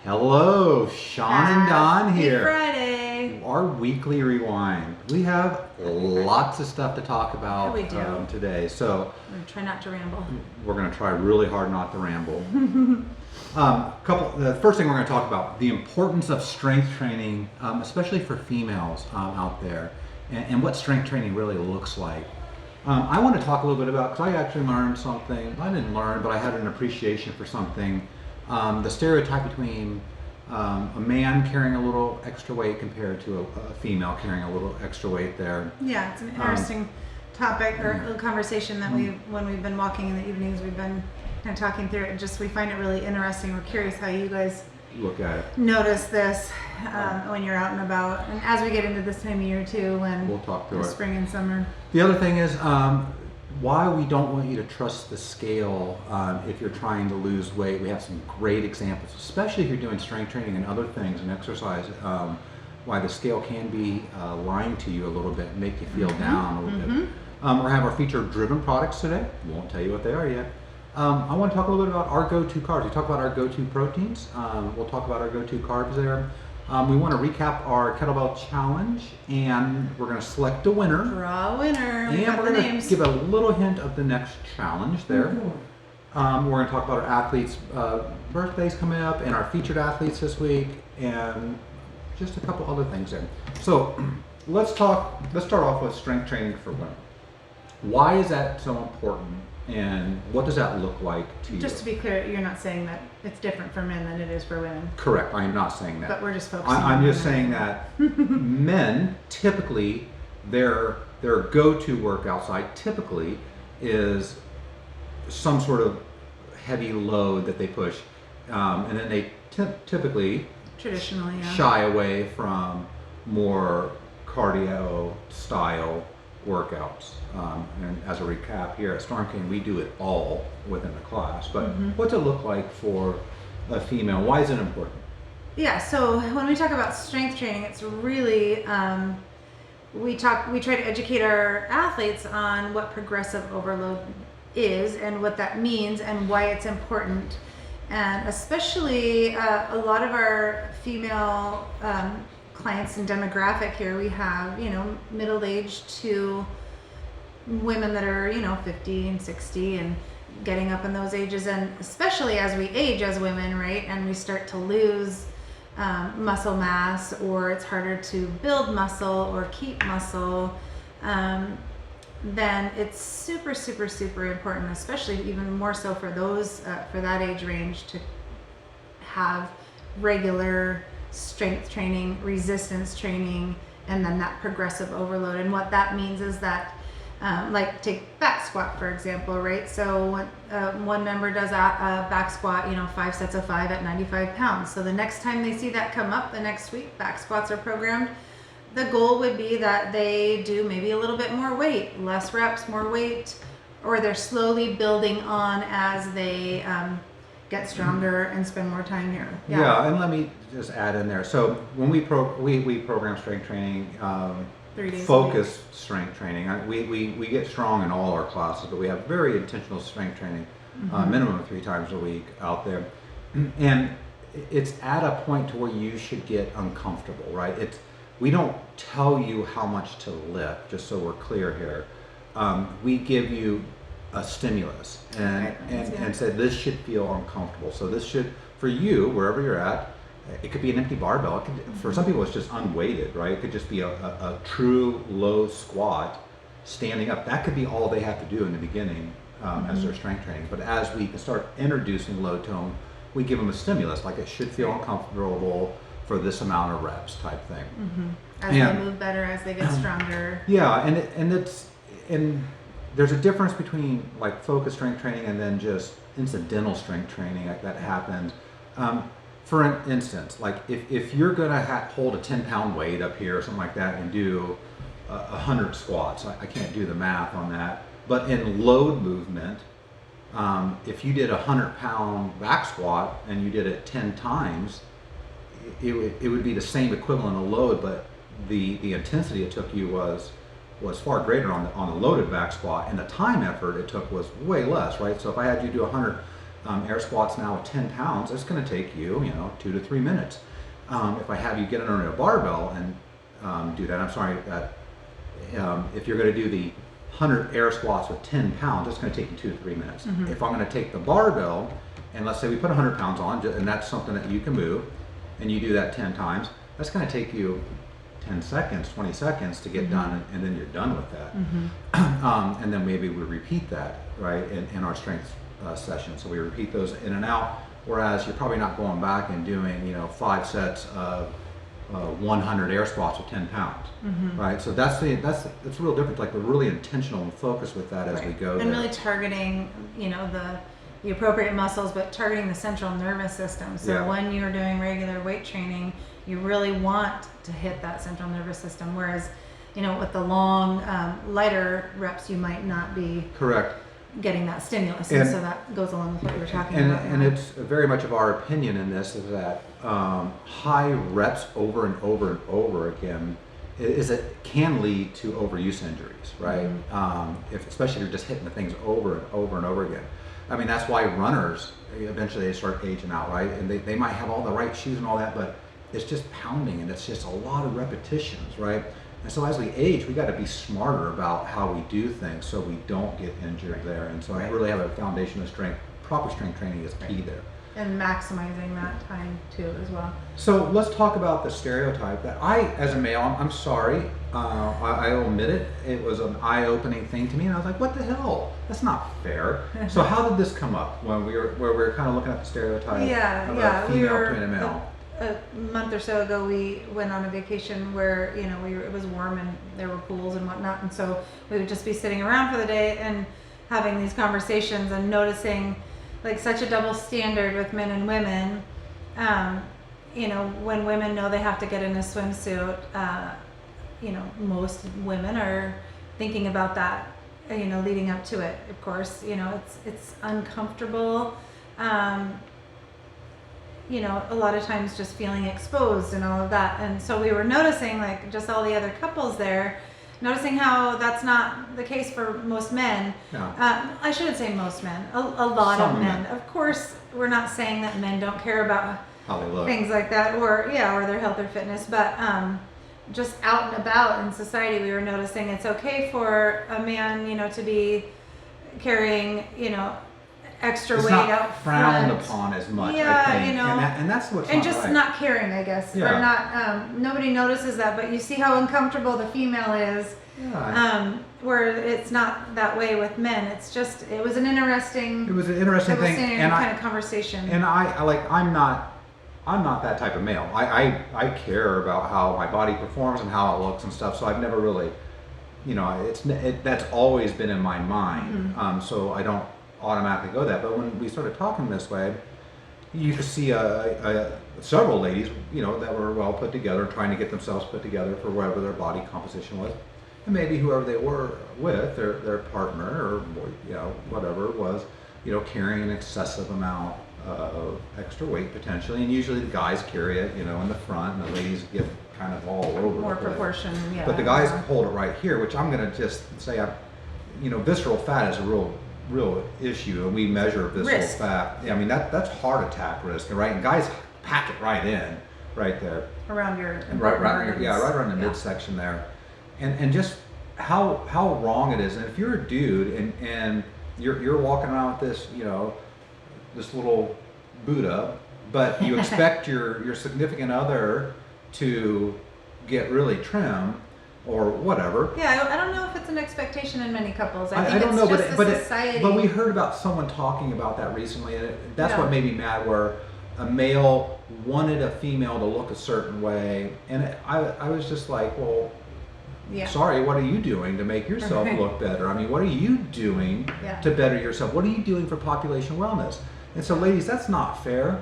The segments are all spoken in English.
Hello, SeAnDawn here. Friday. Our weekly rewind. We have lots of stuff to talk about today, so I'm gonna try not to ramble. we're going to try really hard not to ramble. The first thing we're going to talk about, the importance of strength training, especially for females out there, and what strength training really looks like. I want to talk a little bit about, because I actually learned something. I didn't learn, but I had an appreciation for something. The stereotype between a man carrying a little extra weight compared to a female carrying a little extra weight there. Yeah, it's an interesting topic or conversation that when we've been walking in the evenings, we've been kind of talking through it. We find it really interesting. We're curious how you guys look at it. Notice this when you're out and about, and as we get into this time of year too, when we'll talk through the spring and summer. The other thing is why we don't want you to trust the scale if you're trying to lose weight. We have some great examples, especially if you're doing strength training and other things and exercise. Why the scale can be lying to you a little bit, make you feel down a little bit. We have our feature-driven products today. Won't tell you what they are yet. I want to talk a little bit about our go-to carbs. We talk about our go-to proteins. We'll talk about our go-to carbs there. We want to recap our kettlebell challenge, and we're going to select a winner. Draw a winner. And we're going to give a little hint of the next challenge there. We're going to talk about our athletes' birthdays coming up and our featured athletes this week, and just a couple other things there. So let's start off with strength training for women. Why is that so important? And what does that look like to you? Just to be clear, you're not saying that it's different for men than it is for women. Correct. I am not saying that. But we're just focusing. I'm just saying that men typically their go-to workout site typically is some sort of heavy load that they push, and then they typically traditionally shy away from more cardio style workouts. And as a recap, here at Storm King, we do it all within the class. But what's it look like for a female? Why is it important? Yeah, so when we talk about strength training, it's really we try to educate our athletes on what progressive overload is and what that means and why it's important. And especially a lot of our female clients and demographic here, we have, middle-aged to women that are, 50 and 60 and getting up in those ages. And especially as we age as women, right, and we start to lose muscle mass, or it's harder to build muscle or keep muscle, then it's super, super, super important, especially even more so for those, for that age range, to have regular strength training, resistance training, and then that progressive overload. And what that means is that, like take back squat for example, right? So when one member does a back squat, 5 sets of 5 at 95 pounds. So the next time they see that come up the next week, back squats are programmed. The goal would be that they do maybe a little bit more weight, less reps, more weight, or they're slowly building on as they get stronger and spend more time here. Yeah, and let me just add in there. So when we program strength training, 3 days focused strength training. We get strong in all our classes, but we have very intentional strength training, minimum of 3 times a week out there. And it's at a point to where you should get uncomfortable, right? We don't tell you how much to lift, just so we're clear here. We give you a stimulus and said this should feel uncomfortable. So this should, for you, wherever you're at, it could be an empty barbell. For some people, it's just unweighted, right? It could just be a true low squat, standing up. That could be all they have to do in the beginning as their strength training. But as we start introducing load to them, we give them a stimulus, like it should feel uncomfortable for this amount of reps type thing. As they move better, as they get stronger. Yeah, and there's a difference between like focused strength training and then just incidental strength training that happens. For instance, like if you're gonna hold a 10-pound weight up here or something like that and do 100 squats, I can't do the math on that, but in load movement, if you did a 100-pound back squat and you did it 10 times, it would be the same equivalent of load, but the intensity it took you was far greater on the loaded back squat, and the time effort it took was way less, right? So if I had you do 100 air squats now with 10 pounds, it's going to take you, 2 to 3 minutes. If I have you get under a barbell and do that, I'm sorry, if you're going to do the 100 air squats with 10 pounds, it's going to take you 2 to 3 minutes. If I'm going to take the barbell, and let's say we put 100 pounds on, and that's something that you can move, and you do that 10 times, that's going to take you 10 seconds, 20 seconds to get done, and then you're done with that. And then maybe we repeat that, right, in our strength session. So we repeat those in and out, whereas you're probably not going back and doing, 5 sets of 100 air squats with 10 pounds, right? So that's real different. Like we're really intentional and focused with that as we go and there. really targeting, the appropriate muscles, but targeting the central nervous system. So when you're doing regular weight training, you really want to hit that central nervous system. Whereas, with the long, lighter reps, you might not be correct getting that stimulus. And so that goes along with what you were talking about. And it's very much of our opinion in this is that high reps over and over and over again can lead to overuse injuries, right? Especially if you're just hitting the things over and over and over again. I mean, that's why runners, eventually they start aging out, right? And they might have all the right shoes and all that, but it's just pounding and it's just a lot of repetitions, right? And so as we age, we got to be smarter about how we do things so we don't get injured there. And so I really have a foundation of strength. Proper strength training is key there. And maximizing that time too as well. So let's talk about the stereotype that as a male, I'm sorry, I will admit it. It was an eye-opening thing to me, and I was like, "What the hell? That's not fair." So how did this come up when we were kind of looking at the stereotype of a female between a male? A month or so ago, we went on a vacation where it was warm and there were pools and whatnot, and so we would just be sitting around for the day and having these conversations and noticing like such a double standard with men and women. When women know they have to get in a swimsuit, most women are thinking about that, leading up to it. Of course, it's uncomfortable. A lot of times just feeling exposed and all of that. And so we were noticing, like, just all the other couples there, noticing how that's not the case for most men. No. I shouldn't say most men, a lot Some of men. men. Of course, we're not saying that men don't care about How they look. things like that, or their health or fitness, but just out and about in society, we were noticing it's okay for a man, to be carrying, extra It's weight not out frowned front. upon as much, Yeah, I think. And that's what's and not just right. not caring, I guess, or Yeah. not. Nobody notices that, but you see how uncomfortable the female is. Yeah. Where it's not that way with men. It was an interesting. It was an interesting thing, and kind of conversation. And I'm not that type of male. I care about how my body performs and how it looks and stuff. So I've never really, that's always been in my mind. So I don't automatically go that. But when we started talking this way, you could see several ladies, that were well put together, trying to get themselves put together for whatever their body composition was. And maybe whoever they were with, their partner or whatever was, carrying an excessive amount of extra weight potentially. And usually the guys carry it, in the front, and the ladies get kind of all over. More the place. proportion, yeah. But the guys hold it right here, which I'm going to just say, visceral fat is a real issue, and we measure visceral fat. I mean that's heart attack risk, right? And guys pack it right in, right there, around your right around the midsection there, and just how wrong it is. And if you're a dude and you're walking around with this, this little Buddha, but you expect your significant other to get really trim or whatever. Yeah, I don't know if it's an expectation in many couples. I think I don't it's know, just but society. but we heard about someone talking about that recently, and that's Yeah. what made me mad. Where a male wanted a female to look a certain way, and I was just like, well, sorry, what are you doing to make yourself look better? I mean, what are you doing to better yourself? What are you doing for population wellness? And so, ladies, that's not fair.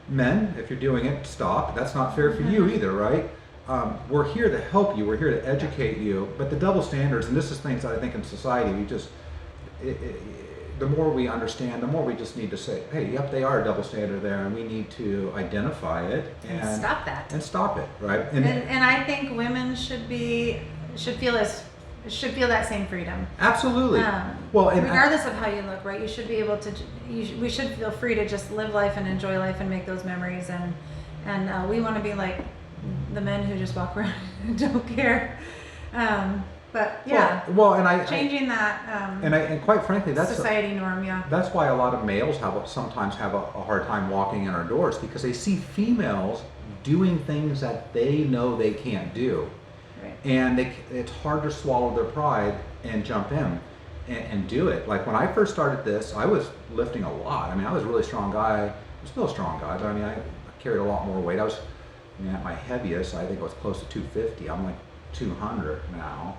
Men, if you're doing it, stop. That's not fair for you either, right? We're here to help you. We're here to educate you. But the double standards, and this is things that I think in society, we just, the more we understand, the more we just need to say, hey, yep, they are a double standard there, and we need to identify it and stop that. And stop it, right? And I think women should feel as should feel that same freedom. Absolutely. Well, and regardless of how you look, right? You should be able to. We should feel free to just live life and enjoy life and make those memories. And we want to be like the men who just walk around and don't care. But yeah. Well, and changing that. And quite frankly, that's society norm. Yeah. That's why a lot of males sometimes have a hard time walking in our doors, because they see females doing things that they know they can't do. Right. And it's hard to swallow their pride and jump in and do it. Like when I first started this, I was lifting a lot. I mean, I was a really strong guy. I'm still a strong guy, but I mean, I carried a lot more weight. I mean, at my heaviest, I think I was close to 250. I'm like 200 now.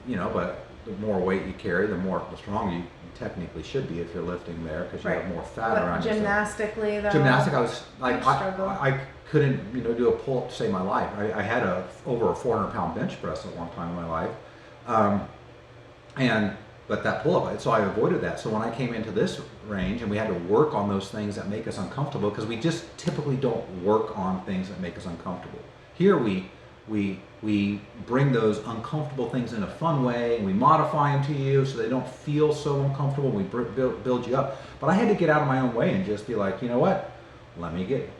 You know, but the more weight you carry, the stronger you technically should be if you're lifting there, because you have more fat around you. Gymnastically, though. I was like, I couldn't, you know, do a pull-up to save my life. I had over a 400-pound bench press at one time in my life, but that pull-up, so I avoided that. So when I came into this range, and we had to work on those things that make us uncomfortable, because we just typically don't work on things that make us uncomfortable. Here we bring those uncomfortable things in a fun way, and we modify them to you so they don't feel so uncomfortable. We build you up. But I had to get out of my own way and just be like, you know what? Let me get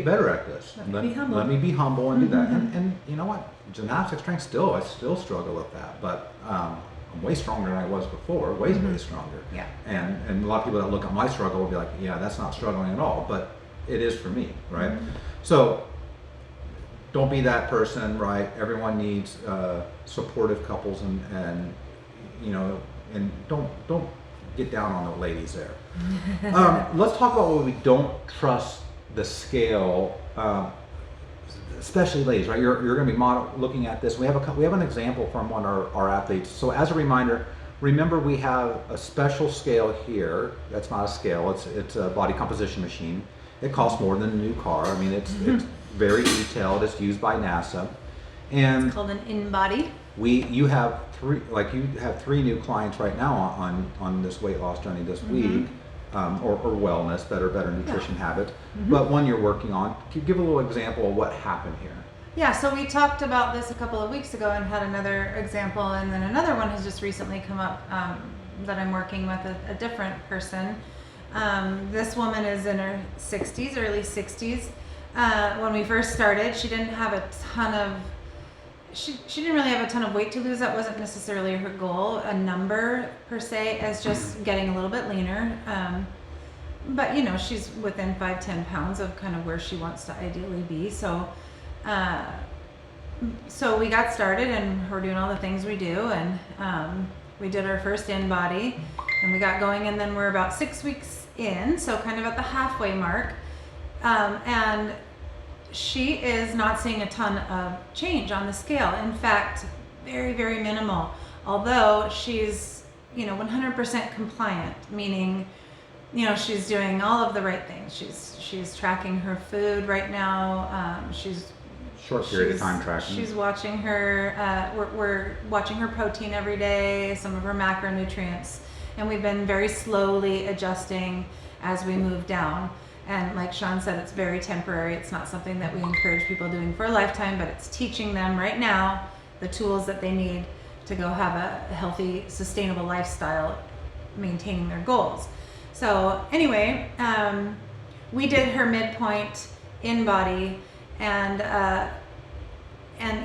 better at this. Let me be humble and do that. And you know what? Gymnastics, strength, I still struggle with that. But I'm way stronger than I was before. Way stronger. Yeah. And a lot of people that look at my struggle will be like, yeah, that's not struggling at all. But it is for me, right? So don't be that person, right? Everyone needs supportive couples, and you know, and don't get down on the ladies there. Let's talk about what we don't trust the scale, especially ladies, right? You're going to be looking at this. We have an example from one of our athletes. So as a reminder, remember we have a special scale here. That's not a scale. It's a body composition machine. It costs more than a new car. I mean, it's very detailed. It's used by NASA, and it's called an InBody. You have three new clients right now on this weight loss journey this week, or wellness, better nutrition habits. But one you're working on. Can you give a little example of what happened here? Yeah, so we talked about this a couple of weeks ago and had another example, and then another one has just recently come up that I'm working with a different person. This woman is in her 60s, early 60s. When we first started, she didn't have a ton of, she didn't really have a ton of weight to lose. That wasn't necessarily her goal, a number per se, as just getting a little bit leaner. But you know, she's within 5-10 pounds of kind of where she wants to ideally be. So we got started, and we're doing all the things we do, and we did our first InBody, and we got going, and then we're about 6 weeks in, so kind of at the halfway mark. And she is not seeing a ton of change on the scale. In fact, very, very minimal. Although she's, you know, 100% compliant, meaning, you know, she's doing all of the right things. She's tracking her food right now. She's short period of time tracking. She's watching her. We're watching her protein every day, some of her macronutrients, and we've been very slowly adjusting as we move down. And like Sean said, it's very temporary. It's not something that we encourage people doing for a lifetime, but it's teaching them right now the tools that they need to go have a healthy, sustainable lifestyle, maintaining their goals. So anyway, we did her midpoint InBody, and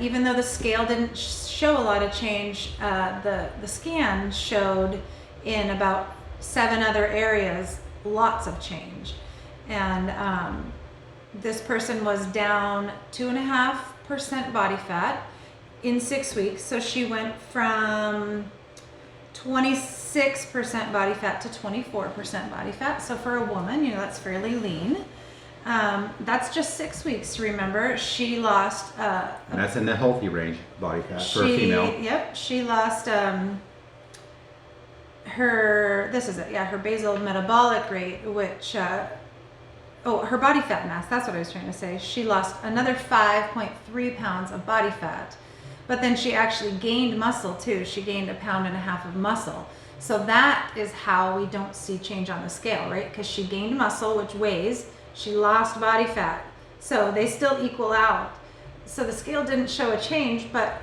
even though the scale didn't show a lot of change, the scan showed in about 7 other areas lots of change. And this person was down 2.5% body fat in 6 weeks. So she went from 26% body fat to 24% body fat. So for a woman, you know, that's fairly lean. That's just 6 weeks. Remember, she lost. And that's in the healthy range, body fat for a female. Yep, she lost her. This is it. Yeah, her basal metabolic rate, which. Her body fat mass, that's what I was trying to say. She lost another 5.3 pounds of body fat, but then she actually gained muscle too. She gained 1.5 pounds of muscle. So that is how we don't see change on the scale, right? Because she gained muscle, which weighs, she lost body fat. So they still equal out. So the scale didn't show a change, but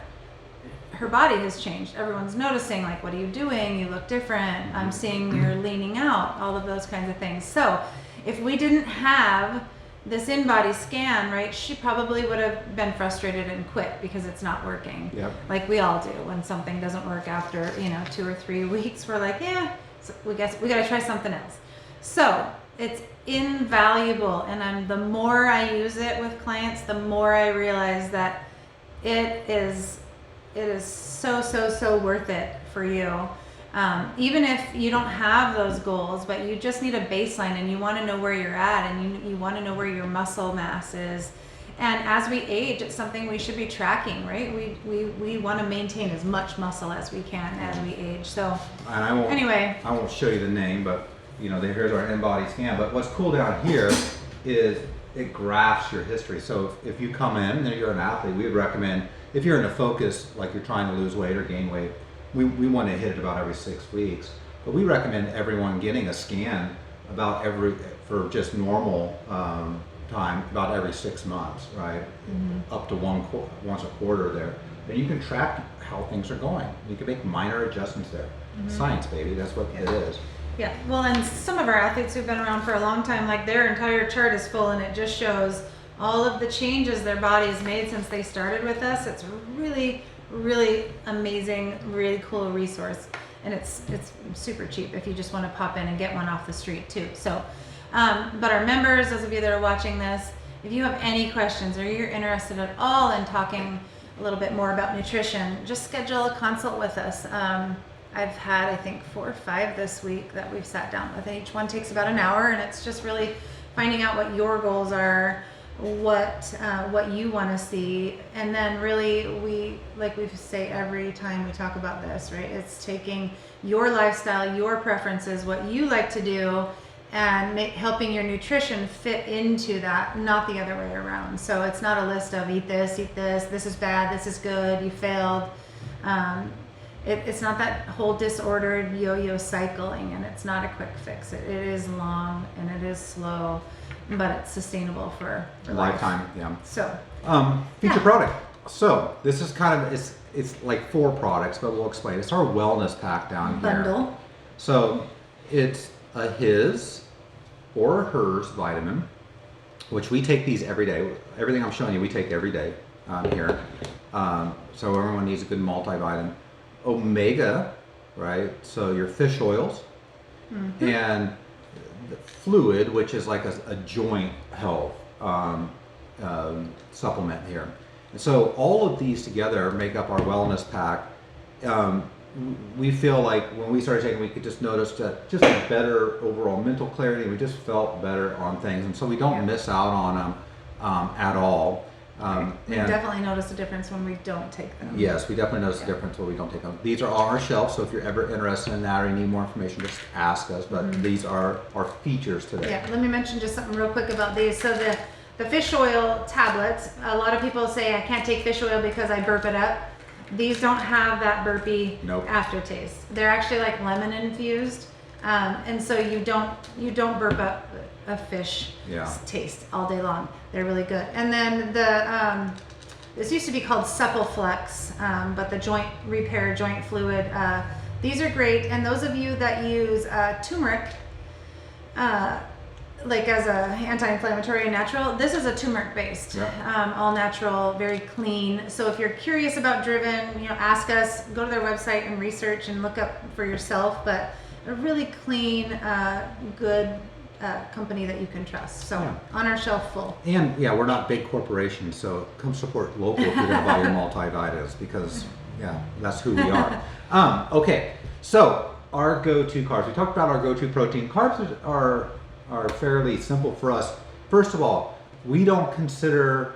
her body has changed. Everyone's noticing, like, what are you doing? You look different. I'm seeing you're leaning out, all of those kinds of things. So if we didn't have this in-body scan, right, she probably would have been frustrated and quit because it's not working. Yep. Like we all do when something doesn't work after, 2 or 3 weeks. We're like, so we guess we got to try something else. So it's invaluable, and the more I use it with clients, the more I realize that it is so worth it for you. Even if you don't have those goals, but you just need a baseline and you want to know where you're at, and you want to know where your muscle mass is. And as we age, it's something we should be tracking, right? We want to maintain as much muscle as we can as we age. So anyway, I won't show you the name, but here's our in-body scan. But what's cool down here is it graphs your history. So if you come in and you're an athlete, we would recommend, if you're in a focus, like you're trying to lose weight or gain weight, we want to hit it about every 6 weeks. But we recommend everyone getting a scan for just normal time, about every 6 months, right? Up to once a quarter there. And you can track how things are going. You can make minor adjustments there. Science, baby, that's what it is. Yeah, well, and some of our athletes who've been around for a long time, like their entire chart is full, and it just shows all of the changes their body has made since they started with us. It's really, really amazing, really cool resource, and it's super cheap if you just want to pop in and get one off the street too. So, but our members, those of you that are watching this, if you have any questions or you're interested at all in talking a little bit more about nutrition, just schedule a consult with us. I've had, I think, 4 or 5 this week that we've sat down with. Each one takes about an hour, and it's just really finding out what your goals are, what you want to see, and then really we say every time we talk about this, right? It's taking your lifestyle, your preferences, what you like to do, and helping your nutrition fit into that, not the other way around. So it's not a list of eat this, this is bad, this is good, you failed. It's not that whole disordered yo-yo cycling, and it's not a quick fix. It is long and it is slow, but it's sustainable for lifetime. Yeah. So feature product. So this is it's like 4 products, but we'll explain. It's our wellness pack down here. Bundle. So it's a his or hers vitamin, which we take these every day. Everything I'm showing you, we take every day here. So everyone needs a good multivitamin. Omega, right? So your fish oils, and the fluid, which is like a joint health supplement here. And so all of these together make up our wellness pack. We feel like when we started taking, we could just notice that just a better overall mental clarity. We just felt better on things, and so we don't miss out on them at all. We definitely notice a difference when we don't take them. Yes, we definitely notice a difference when we don't take them. These are on our shelf, so if you're ever interested in that or you need more information, just ask us. But these are our features today. Yeah, let me mention just something real quick about these. So the fish oil tablets, a lot of people say I can't take fish oil because I burp it up. These don't have that burpy aftertaste. They're actually like lemon infused, and so you don't burp up a fish taste all day long. They're really good. And then this used to be called Supple Flex, but the joint repair, joint fluid, these are great. And those of you that use turmeric, like as a anti-inflammatory and natural, this is a turmeric based, all natural, very clean. So if you're curious about Driven, ask us, go to their website and research and look up for yourself. But a really clean, good company that you can trust. So on our shelf full. And we're not big corporations, so come support local if you're gonna buy your multivitamins, because that's who we are. Okay, so our go-to carbs. We talked about our go-to protein. Carbs are fairly simple for us. First of all, we don't consider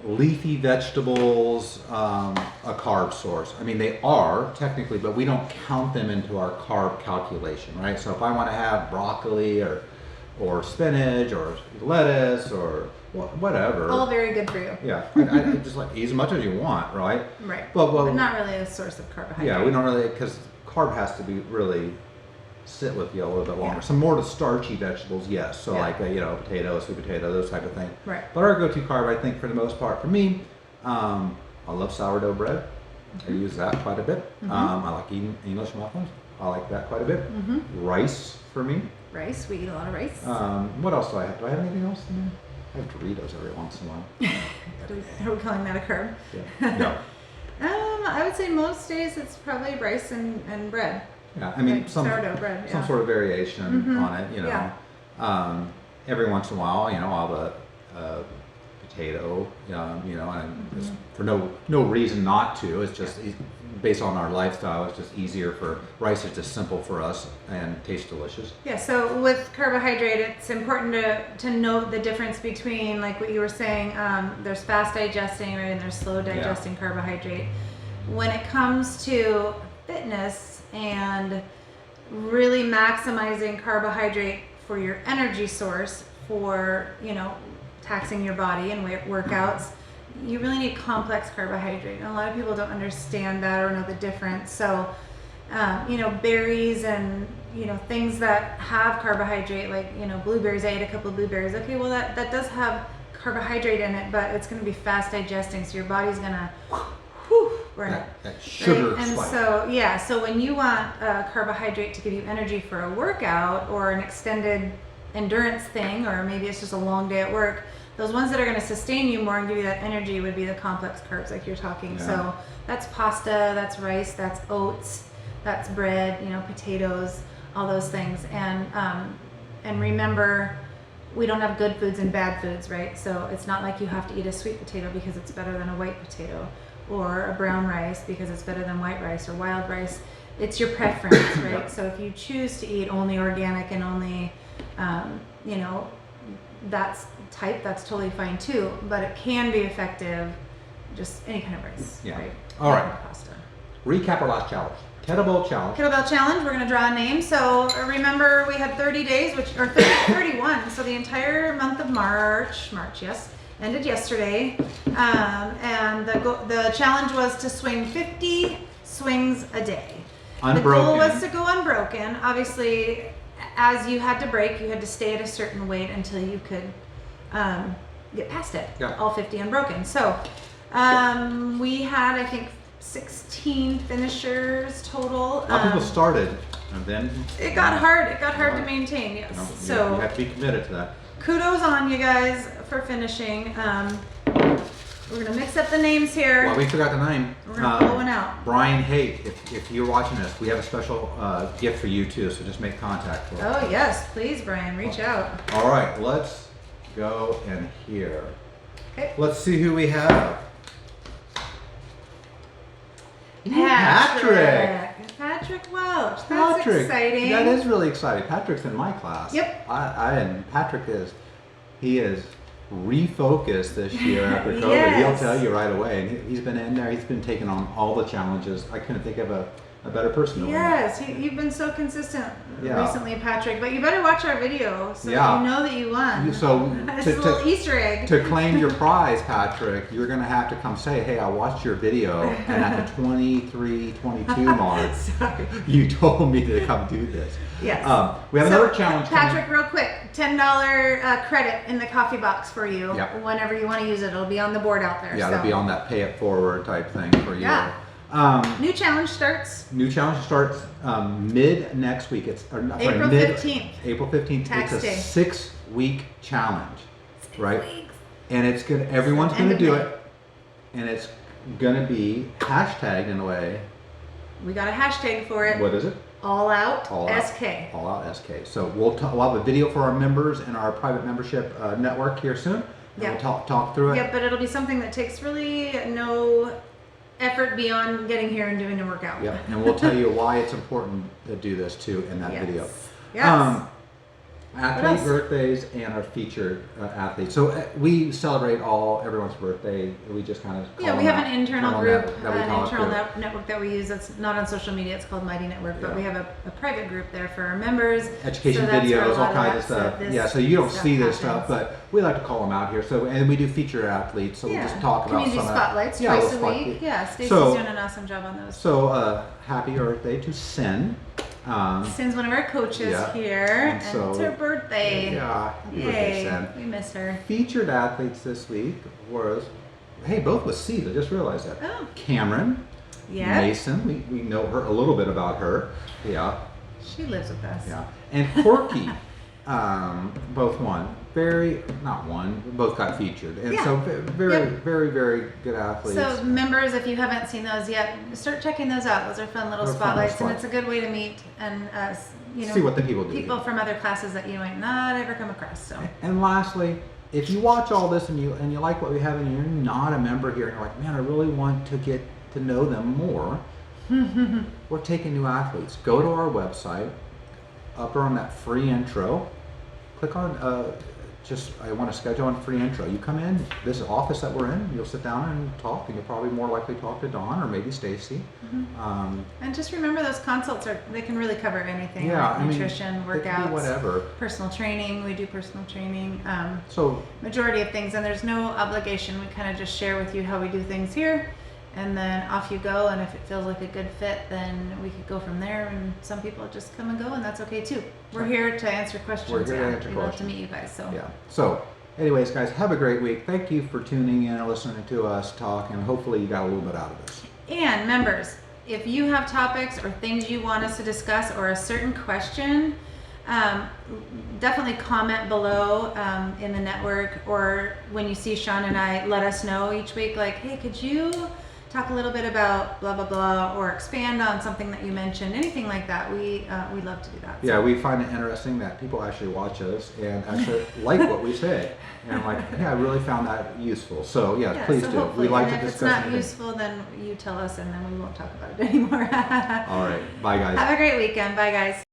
leafy vegetables a carb source. I mean, they are technically, but we don't count them into our carb calculation, right? So if I want to have broccoli or spinach or lettuce or whatever, all very good for you. Yeah, I just like eat as much as you want, right? Right. But not really a source of carbohydrate. Yeah, we don't really, because carb has to be really sit with you a little bit longer. Some more to starchy vegetables, yes. So like potato, sweet potato, those type of thing. Right. But our go-to carb, I think, for the most part, for me, I love sourdough bread. I use that quite a bit. I like eating English muffins. I like that quite a bit. Rice for me. Rice, we eat a lot of rice. What else do I have? Do I have anything else in there? I have Doritos every once in a while. Are we calling that a carb? Yeah. No. I would say most days it's probably rice and bread. Yeah, I mean Like sourdough bread. some sort of variation on it, you know. Yeah. Every once in a while, you know, I'll have a potato, you know, and it's for no reason not to. It's just based on our lifestyle. It's just easier for rice. Is just simple for us and tastes delicious. Yeah. So with carbohydrate, it's important to note the difference between, like what you were saying. There's fast digesting, right, and there's slow digesting carbohydrate. When it comes to fitness and really maximizing carbohydrate for your energy source, for, you know, taxing your body and workouts, you really need complex carbohydrate. And a lot of people don't understand that or know the difference. So, you know, berries and, you know, things that have carbohydrate, like, you know, blueberries. I ate a couple of blueberries. Okay, well, that does have carbohydrate in it, but it's going to be fast digesting, so your body's going to burn it. That sugar right? And spike. so when you want carbohydrate to give you energy for a workout or an extended endurance thing, or maybe it's just a long day at work, those ones that are going to sustain you more and give you that energy would be the complex carbs, like you're talking. Yeah. So that's pasta, that's rice, that's oats, that's bread, you know, potatoes, all those things. And remember, we don't have good foods and bad foods, right? So it's not like you have to eat a sweet potato because it's better than a white potato, or a brown rice because it's better than white rice or wild rice. It's your preference, right? So if you choose to eat only organic and only, you know, that's totally fine too. But it can be effective, just any kind of rice, right? All right. Pasta. Recap our last challenge. Kettlebell challenge. Kettlebell challenge. We're going to draw a name. So remember, we had 30 days, or 31. So the entire month of March, yes, ended yesterday. And the challenge was to swing 50 swings a day. Unbroken. The goal was to go unbroken. Obviously, as you had to break, you had to stay at a certain weight until you could get past it. Yeah. All 50 unbroken. So we had, I think, 16 finishers total. A lot of people started, and then it got hard. It got hard to maintain. Yes. you know, So you have to be committed to that. kudos on you guys for finishing. We're gonna mix up the names here. Well, we forgot the name. We're gonna pull one out. Brian Haight, if you're watching this, we have a special gift for you too, so just make contact for us. Oh yes, please, Brian, reach out. All right, let's go in here. Okay. Let's see who we have. Patrick Welch. That's exciting. That is really exciting. Patrick's in my class. Yep. And Patrick he is refocused this year after COVID. Yes. He'll tell you right away. And he's been in there. He's been taking on all the challenges. I couldn't think of a better person to win. Yes, you've been so consistent Yeah. recently, Patrick. But you better watch our video so Yeah. you know that you won. So It's a little Easter egg. to claim your prize, Patrick, you're going to have to come say, hey, I watched your video, and at the 23-22 mark, Sorry. you told me to come do this. Yes. We have another challenge Patrick, real quick, $10 credit in the coffee box for you. Yep. Whenever you want to use it, it'll be on the board out there. Yeah, so. it'll be on that pay it forward type thing for you. Yeah. New challenge starts New challenge starts mid next week. It's April 15th. April 15th. Tax it's a day. 6-week challenge, right? weeks. And it's gonna everyone's End gonna of do May. it, and it's gonna be hashtagged in a way. We got a hashtag for it. What is it? All out All out. SK. All out SK. So we'll have a video for our members in our private membership network here soon. And Yeah. We'll talk through it. Yep, but it'll be something that takes really no effort beyond getting here and doing the workout. Yep. And we'll tell you why it's important to do this too in that Yes. video. Yes. Athlete else? birthdays and our featured athletes. So we celebrate everyone's birthday. We just kind of Yeah, we have an internal group, that we an talk internal to. network that we use that's not on social media. It's called Mighty Network, but Yeah. we have a private group there for our members. Education So that's where a videos, all lot of kinds of that stuff. this Yeah, so you don't stuff see this happens. stuff, but we like to call them out here. So and we do feature athletes. So we'll just talk about community some spotlights of that. twice we'll a week. Yeah, Stacey's So- doing an awesome job on those. So happy birthday to Sin. Sin's one of our coaches yeah. here, And and so- it's her birthday. Yeah, happy birthday, Yay, Sin. we miss her. Featured athletes this week was, both with C. I just realized that. Oh. Cameron, Yeah. Mason, we know her a little bit about her. Yeah. She lives with us. Yeah. And Corky, both won. Both got featured. And Yeah. so very, Yep. very, very good athletes. So members, if you haven't seen those yet, start checking those out. Those are fun little They're fun little spotlights, and spots. it's a good way to meet and See what the people do. people from other classes that you might not ever come across. So And lastly, if you watch all this and you like what we have and you're not a member here and you're like, man, I really want to get to know them more, we're taking new athletes. Go to our website, up on that free intro, click on I want to schedule a free intro. You come in, this office that we're in, you'll sit down and talk, and you'll probably more likely talk to Dawn or maybe Stacy. and just remember, those consults they can really cover anything. Yeah, like I mean, nutrition, it could be workouts, whatever. personal training. We do personal training. So Majority of things, and there's no obligation. We kind of just share with you how we do things here, and then off you go. And if it feels like a good fit, then we could go from there. And some people just come and go, and that's okay too. We're here to answer questions. We're here to answer we love to questions. meet you guys. So yeah. So anyways, guys, have a great week. Thank you for tuning in and listening to us talk, and hopefully you got a little bit out of this. And members, if you have topics or things you want us to discuss or a certain question, definitely comment below in the network, or when you see Sean and I, let us know each week, like, hey, could you talk a little bit about blah blah blah, or expand on something that you mentioned, anything like that. We love to do that. Yeah, we find it interesting that people actually watch us and actually like what we say, and I'm like, yeah, I really found that useful. So yeah, please so do. hopefully, We like and to if discuss it's not anything. useful, then you tell us, and then we won't talk about it anymore. All right, bye guys. Have a great weekend. Bye guys.